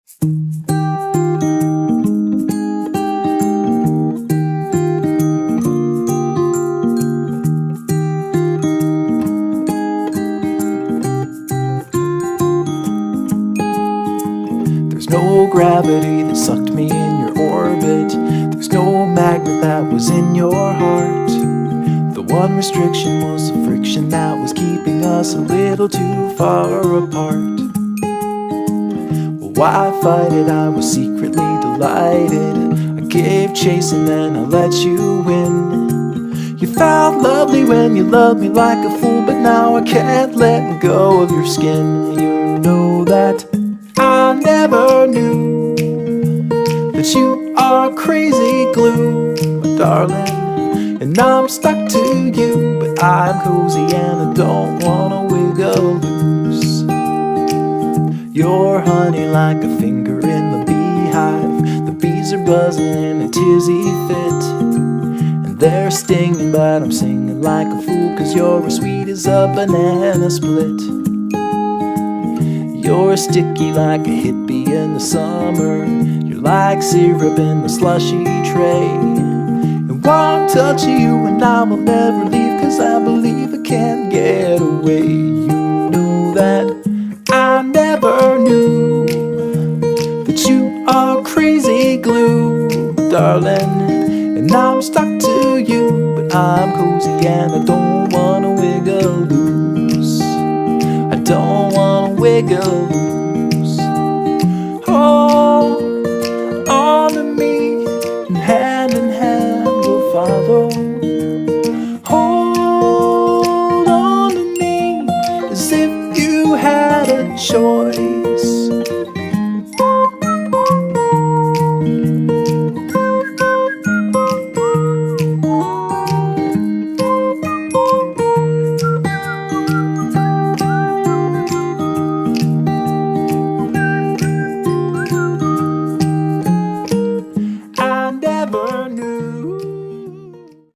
There's no gravity that sucked me in your orbit. There's no magnet that was in your heart. The one restriction was the friction that was keeping us a little too far apart. Well, why fight it? I was secretly delighted. I gave chase and then I let you win. You felt lovely when you loved me like a fool, but now I can't let go of your skin. You know that I never knew that you are crazy glue, my darling. And I'm stuck to you, but I'm cozy and I don't wanna wiggle loose. You're honey like a finger in the beehive. The bees are buzzing in a tizzy fit, and they're stinging, but I'm singing like a fool, 'cause you're as sweet as a banana split. You're sticky like a hippie in the summer. You're like syrup in the slushy tray. One touch of you and I will never leave, 'cause I believe I can't get away. You know that I never knew that you are crazy glue, darling. And I'm stuck to you, but I'm cozy and I don't wanna wiggle loose. I don't wanna wiggle loose.